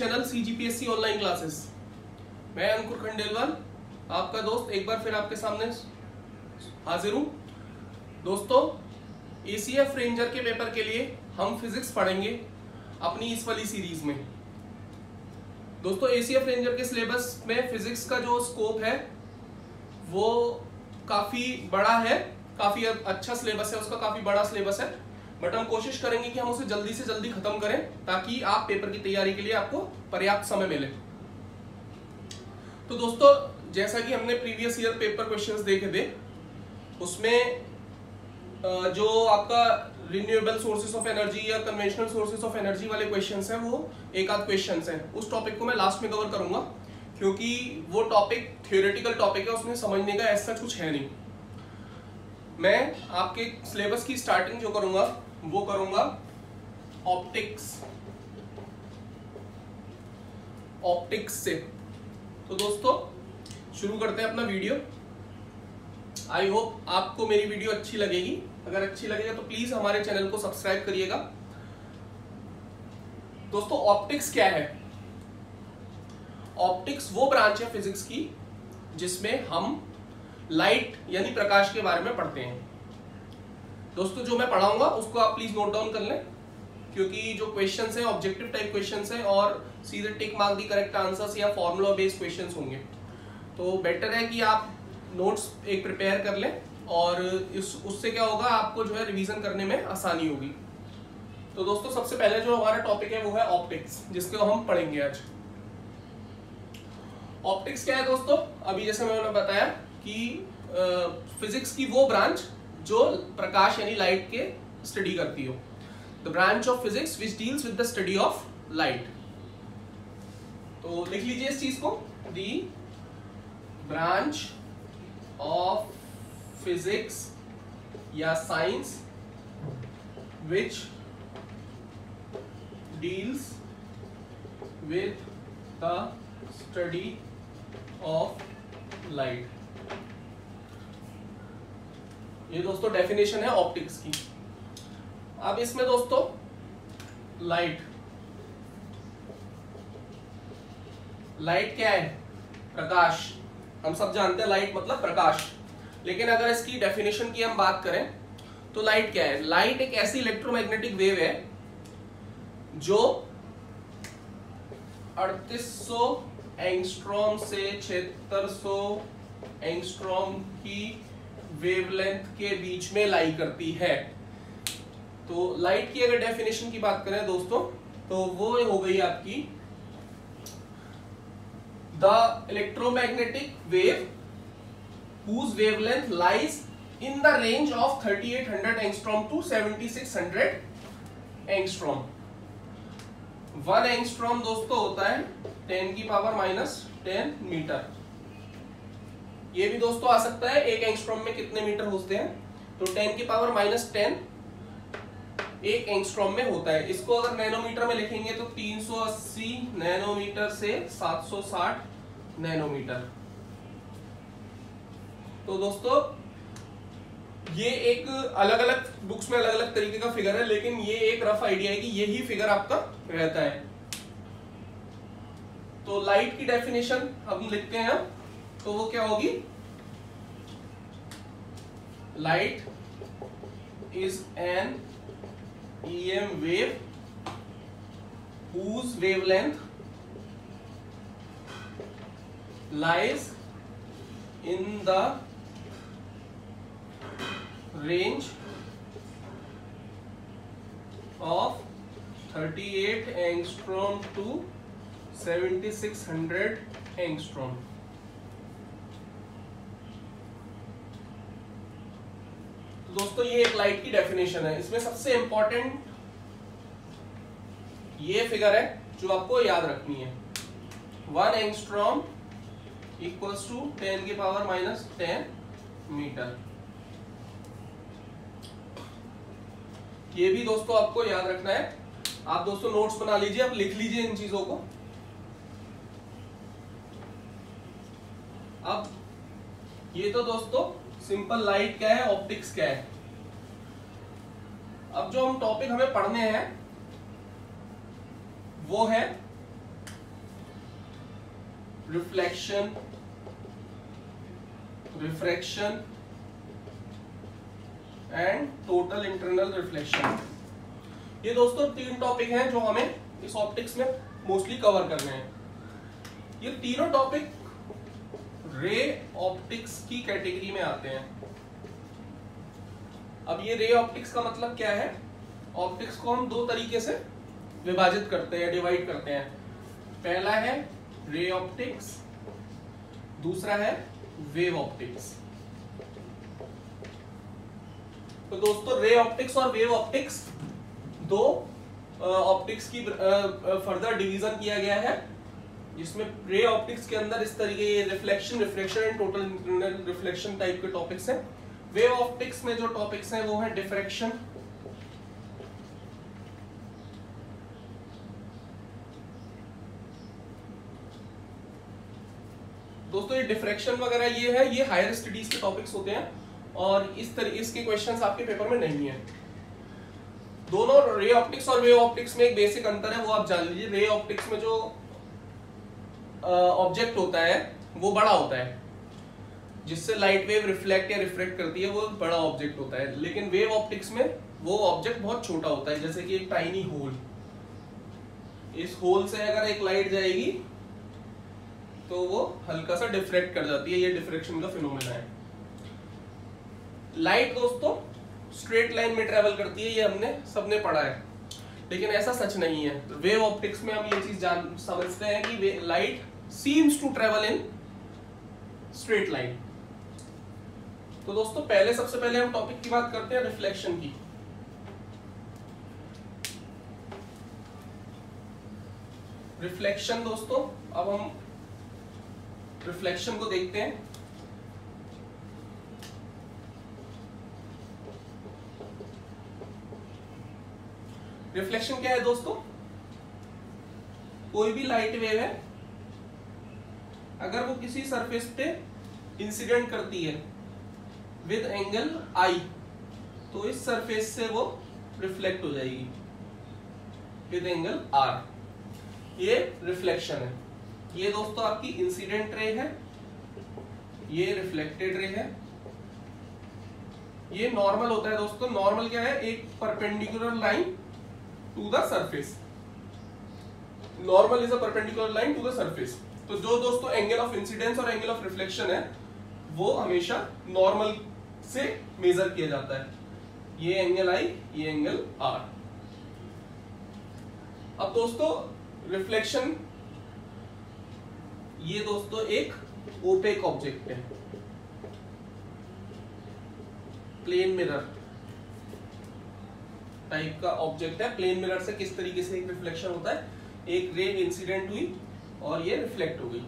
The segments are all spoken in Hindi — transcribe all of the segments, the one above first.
Channel CGPSC online classes. मैं अंकुर खंडेलवाल, आपका दोस्त, एक बार फिर आपके सामने हाजिर हूँ। दोस्तों, ACF रेंजर के पेपर के लिए हम फिजिक्स पढ़ेंगे अपनी इस वाली सीरीज में। दोस्तों, ACF रेंजर के सिलेबस में फिजिक्स का जो स्कोप है वो काफी बड़ा है, काफी अच्छा सिलेबस है, उसका काफी बड़ा सिलेबस है। बट हम कोशिश करेंगे कि हम उसे जल्दी से जल्दी खत्म करें ताकि आप पेपर की तैयारी के लिए आपको पर्याप्त समय मिले। तो दोस्तों, जैसा कि हमने प्रीवियस ईयर पेपर क्वेश्चंस देखे थे, उसमें जो आपका रिन्यूएबल सोर्सेस ऑफ एनर्जी या कन्वेंशनल सोर्सेस ऑफ एनर्जी वाले क्वेश्चंस हैं, वो एक आध क्वेश्चंस हैं। उस टॉपिक को मैं लास्ट में कवर करूंगा क्योंकि वो टॉपिक थ्योरेटिकल टॉपिक है, उसमें समझने का ऐसा कुछ है नहीं। मैं आपके सिलेबस की स्टार्टिंग जो करूंगा वो करूंगा ऑप्टिक्स से। तो दोस्तों, शुरू करते हैं अपना वीडियो। आई होप आपको मेरी वीडियो अच्छी लगेगी। अगर अच्छी लगेगा तो प्लीज हमारे चैनल को सब्सक्राइब करिएगा। दोस्तों, ऑप्टिक्स क्या है? ऑप्टिक्स वो ब्रांच है फिजिक्स की जिसमें हम लाइट यानी प्रकाश के बारे में पढ़ते हैं। दोस्तों, जो मैं पढ़ाऊंगा उसको आप प्लीज नोट डाउन कर लें क्योंकि जो क्वेश्चंस हैं ऑब्जेक्टिव टाइप क्वेश्चंस हैं और सीधे tick mark the correct answers या फॉर्मूला बेस्ड क्वेश्चंस होंगे। तो बेटर है कि आप नोट्स एक प्रिपेयर कर लें और उससे क्या होगा, आपको जो है रिवीजन करने में आसानी होगी। तो दोस्तों, सबसे पहले जो हमारा टॉपिक है वो है ऑप्टिक्स, जिसको हम पढ़ेंगे आज। ऑप्टिक्स क्या है दोस्तों? अभी जैसे मैंने बताया कि फिजिक्स की वो ब्रांच जो प्रकाश यानी लाइट के स्टडी करती हो। The branch of physics which deals with the study of light. तो लिख लीजिए इस चीज को, द ब्रांच ऑफ फिजिक्स या science which deals with the study of light. ये दोस्तों डेफिनेशन है ऑप्टिक्स की। अब इसमें दोस्तों लाइट क्या है? प्रकाश। हम सब जानते हैं लाइट मतलब प्रकाश, लेकिन अगर इसकी डेफिनेशन की हम बात करें तो लाइट क्या है? लाइट एक ऐसी इलेक्ट्रोमैग्नेटिक वेव है जो 3800 एंगस्ट्रॉम से 7600 एंगस्ट्रॉम की वेवलेंथ के बीच में लाई करती है। तो लाइट की अगर डेफिनेशन की बात करें दोस्तों, तो वो हो गई आपकी the electromagnetic wave whose wavelength lies in the range of 3800 angstrom to 7600 angstrom। 1 angstrom दोस्तों होता है 10⁻⁻10 मीटर। ये भी दोस्तों आ सकता है 1 एंगस्ट्रॉम में कितने मीटर होते हैं, तो 10⁻⁻10 1 एंगस्ट्रॉम में होता है। इसको अगर नैनोमीटर में लिखेंगे तो 380 नैनोमीटर से 760 नैनोमीटर। तो दोस्तों, ये एक अलग अलग बुक्स में अलग अलग तरीके का फिगर है, लेकिन ये एक रफ आइडिया है कि यही फिगर आपका रहता है। तो लाइट की डेफिनेशन हम लिखते हैं, तो वो क्या होगी? Light is an EM wave whose wavelength lies in the range of 38 angstrom to 7600 angstrom। दोस्तों, ये एक लाइट की डेफिनेशन है। इसमें सबसे इंपॉर्टेंट ये फिगर है जो आपको याद रखनी है। 1 एंगस्ट्रॉम इक्वल्स टू 10⁻⁻10 मीटर। ये भी दोस्तों आपको याद रखना है। आप दोस्तों नोट्स बना लीजिए, आप लिख लीजिए इन चीजों को। अब ये तो दोस्तों सिंपल लाइट क्या है, ऑप्टिक्स क्या है। अब जो हम टॉपिक हमें पढ़ने हैं वो है reflection, refraction and total internal reflection. ये दोस्तों 3 टॉपिक हैं जो हमें इस ऑप्टिक्स में मोस्टली कवर करने हैं। ये तीनों टॉपिक रे ऑप्टिक्स की कैटेगरी में आते हैं। अब ये रे ऑप्टिक्स का मतलब क्या है? ऑप्टिक्स को हम 2 तरीके से विभाजित करते हैं, डिवाइड करते हैं। पहला है रे ऑप्टिक्स, दूसरा है वेव ऑप्टिक्स। तो दोस्तों रे ऑप्टिक्स और वेव ऑप्टिक्स 2 ऑप्टिक्स की फर्दर डिवीजन किया गया है, जिसमें रे ऑप्टिक्स के अंदर इस तरीके reflection, refraction and total internal reflection type के टॉपिक्स हैं। वेव ऑप्टिक्स में जो टॉपिक्स हैं वो है डिफ्रैक्शन, दोस्तों ये डिफ्रैक्शन वगैरह ये है, ये हायर स्टडीज के टॉपिक्स होते हैं और इसके क्वेश्चंस आपके पेपर में नहीं है। दोनों रे ऑप्टिक्स और वेव ऑप्टिक्स में एक बेसिक अंतर है, वो आप जान लीजिए। रे ऑप्टिक्स में जो ऑब्जेक्ट होता है वो बड़ा होता है, जिससे लाइट वेव रिफ्लेक्ट या रिफ्रैक्ट करती है, वो बड़ा ऑब्जेक्ट होता है। लेकिन वेव ऑप्टिक्स में वो ऑब्जेक्ट बहुत छोटा होता है, जैसे कि एक टाइनी होल। इस होल से अगर एक लाइट जाएगी तो वो हल्का सा डिफ्रैक्ट कर जाती है, ये डिफ्रैक्शन का फिनोमेना है। लाइट दोस्तों स्ट्रेट लाइन में ट्रेवल करती है, ये हमने सबने पढ़ा है, लेकिन ऐसा सच नहीं है। वेव ऑप्टिक्स में हम ये चीज समझते हैं कि light seems to travel in straight line. तो दोस्तों सबसे पहले हम टॉपिक की बात करते हैं रिफ्लेक्शन की। रिफ्लेक्शन दोस्तों, अब हम रिफ्लेक्शन को देखते हैं। रिफ्लेक्शन क्या है दोस्तों? कोई भी लाइट वेव है, अगर वो किसी सरफेस पे इंसिडेंट करती है विद एंगल आई, तो इस सरफेस से वो रिफ्लेक्ट हो जाएगी विद एंगल आर। ये रिफ्लेक्शन है। ये दोस्तों आपकी इंसिडेंट रे है, ये रिफ्लेक्टेड रे है। ये नॉर्मल होता है दोस्तों। नॉर्मल क्या है? एक perpendicular line to the surface. Normal is a perpendicular line to the surface. तो जो दोस्तों एंगल ऑफ इंसिडेंस और एंगल ऑफ रिफ्लेक्शन है वो हमेशा नॉर्मल से मेजर किया जाता है। ये एंगल आई, ये एंगल आर। अब दोस्तों रिफ्लेक्शन, ये दोस्तों एक ओपेक ऑब्जेक्ट है, प्लेन मिरर टाइप का ऑब्जेक्ट है। प्लेन मिरर से किस तरीके से एक रिफ्लेक्शन होता है, एक रे इंसिडेंट हुई और ये रिफ्लेक्ट हो गई।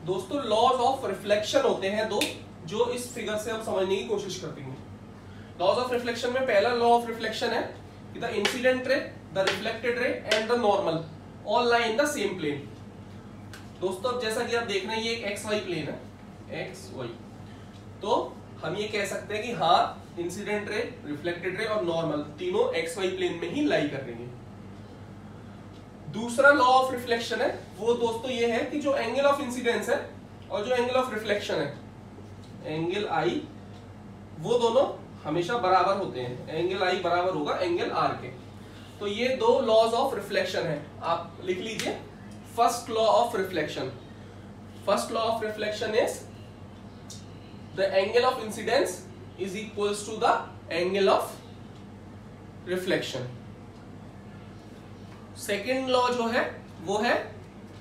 दोस्तों लॉज ऑफ रिफ्लेक्शन होते हैं 2, जो इस फिगर से हम समझने की कोशिश करते हैं। लॉज ऑफ रिफ्लेक्शन में पहला लॉ ऑफ रिफ्लेक्शन है कि the incident ray, the reflected ray and the normal all lie in the same plane. दोस्तों अब जैसा कि आप देख रहे हैं, ये एक एक्स वाई प्लेन है, एक्स वाई। तो हम ये कह सकते हैं कि हाँ, इंसिडेंट रे, रिफ्लेक्टेड रे और नॉर्मल तीनों एक्स वाई प्लेन में ही लाई कर रही है। दूसरा लॉ ऑफ रिफ्लेक्शन है वो दोस्तों ये है कि जो एंगल ऑफ इंसिडेंस है और जो एंगल ऑफ रिफ्लेक्शन है, एंगल आई, वो दोनों हमेशा बराबर होते हैं। एंगल आई बराबर होगा एंगल आर के। तो ये 2 लॉज ऑफ रिफ्लेक्शन है, आप लिख लीजिए। First law of reflection, first law of reflection is the angle of incidence is equals to the angle of reflection. Second law जो है वो है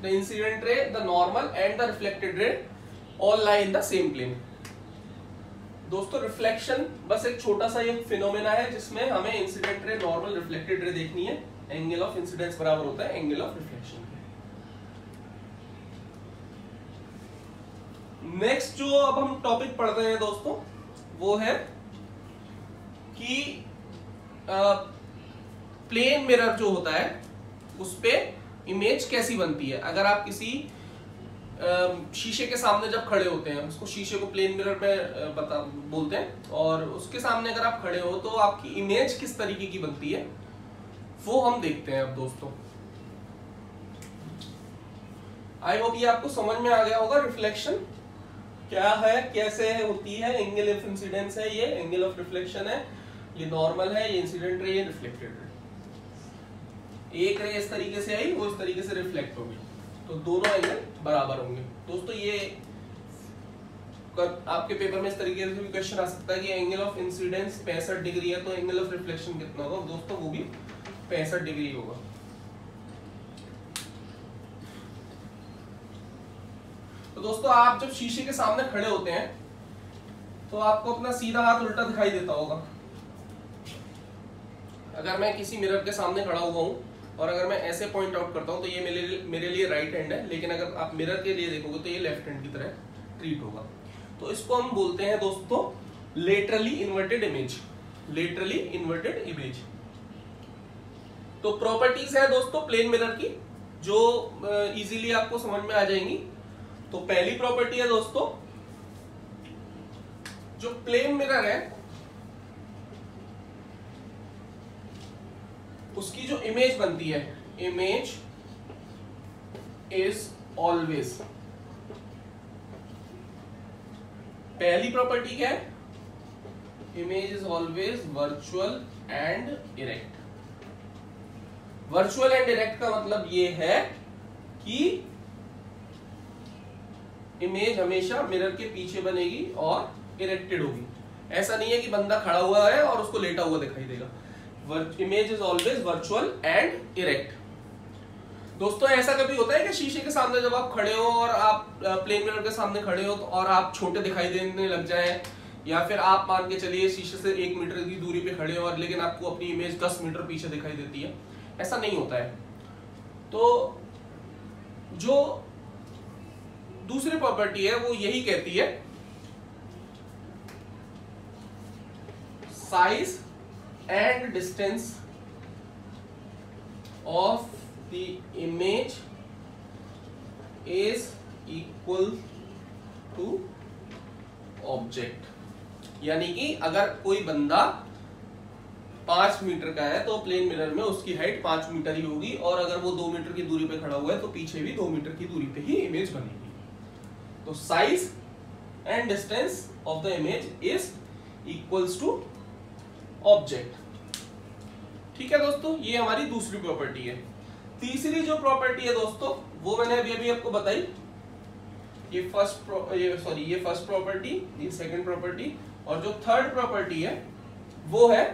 the incident ray, the normal and the reflected ray all lie in the same plane. दोस्तों रिफ्लेक्शन बस एक छोटा सा ये फिनोमेना है जिसमें हमें incident ray, normal, reflected ray देखनी है। एंगल ऑफ इंसिडेंस बराबर होता है एंगल ऑफ रिफ्लेक्शन के। नेक्स्ट जो अब हम टॉपिक पढ़ रहे हैं दोस्तों वो है कि प्लेन मिरर जो होता है उस पे इमेज कैसी बनती है। अगर आप किसी शीशे के सामने जब खड़े होते हैं, उसको शीशे को प्लेन मिरर में बोलते हैं, और उसके सामने अगर आप खड़े हो तो आपकी इमेज किस तरीके की बनती है वो हम देखते हैं। अब दोस्तों आई होप ये आपको समझ में आ गया होगा रिफ्लेक्शन क्या है, कैसे होती है। एंगल ऑफ इंसिडेंस है, ये एंगल ऑफ रिफ्लेक्शन है, ये नॉर्मल है, ये इंसिडेंट रे, ये रिफ्लेक्टेड रे। एक रे इस तरीके से आई, वो इस तरीके से रिफ्लेक्ट होगी, तो दोनों एंगल बराबर होंगे। दोस्तों ये आपके पेपर में इस तरीके से भी क्वेश्चन आ सकता है कि एंगल ऑफ इंसिडेंस 65 डिग्री है, तो एंगल ऑफ रिफ्लेक्शन कितना होगा? दोस्तों वो भी 65 डिग्री होगा। तो दोस्तों आप जब शीशे के सामने खड़े होते हैं तो आपको अपना सीधा हाथ उल्टा दिखाई देता होगा। अगर मैं किसी मिरर के सामने खड़ा हुआ हूं और अगर मैं ऐसे पॉइंट आउट करता हूं तो ये मेरे लिए राइट हैंड है, लेकिन अगर आप मिरर के लिए देखोगे तो ये लेफ्ट हैंड की तरह ट्रीट होगा। तो इसको हम बोलते हैं दोस्तों laterally inverted image. Laterally inverted image. तो प्रॉपर्टीज है दोस्तों प्लेन मिरर की जो इजीली आपको समझ में आ जाएंगी। तो पहली प्रॉपर्टी है दोस्तों, जो प्लेन मिरर है उसकी जो इमेज बनती है, इमेज इज ऑलवेज, पहली प्रॉपर्टी क्या है? Image is always virtual and erect. Virtual and erect का मतलब ये है कि इमेज हमेशा मिरर के पीछे बनेगी और इरेक्टेड होगी। ऐसा नहीं है कि बंदा खड़ा हुआ है और उसको लेटा हुआ दिखाई देगा। Image is always virtual and erect. दोस्तों ऐसा कभी होता है कि शीशे के सामने जब आप खड़े हो और आप प्लेन मिरर के सामने खड़े हो तो और आप छोटे दिखाई देने लग जाए, या फिर आप मान के चलिए शीशे से 1 मीटर की दूरी पे खड़े हो और लेकिन आपको अपनी इमेज 10 मीटर पीछे दिखाई देती है? ऐसा नहीं होता है। तो जो दूसरी प्रॉपर्टी है वो यही कहती है, size and distance of the image is equal to object. यानी कि अगर कोई बंदा 5 मीटर का है तो प्लेन मिरर में उसकी हाइट 5 मीटर ही होगी, और अगर वो 2 मीटर की दूरी पे खड़ा हुआ है तो पीछे भी 2 मीटर की दूरी पे ही इमेज बनेगी। तो size and distance of the image is equals to object. ठीक है दोस्तों, ये हमारी दूसरी प्रॉपर्टी है। तीसरी जो प्रॉपर्टी है दोस्तों वो मैंने अभी आपको बताई। ये फर्स्ट प्रॉपर्टी, ये सेकंड प्रॉपर्टी, और जो थर्ड प्रॉपर्टी है वो है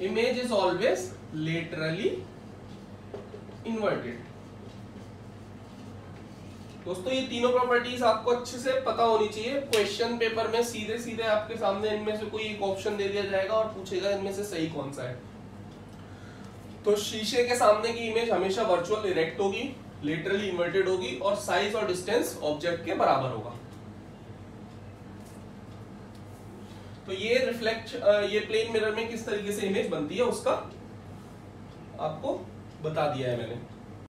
image is always laterally inverted. दोस्तों ये तीनों प्रॉपर्टीज आपको अच्छे से पता होनी चाहिए। क्वेश्चन पेपर में सीधे सीधे आपके सामने इनमें से कोई एक ऑप्शन दे दिया जाएगा और पूछेगा इनमें से सही कौन सा है। तो शीशे के सामने की इमेज हमेशा वर्चुअल इरेक्ट होगी, लेटरली इन्वर्टेड होगी, और साइज और डिस्टेंस ऑब्जेक्ट के बराबर होगा। तो ये प्लेन मिरर में किस तरीके से इमेज बनती है उसका आपको बता दिया है मैंने।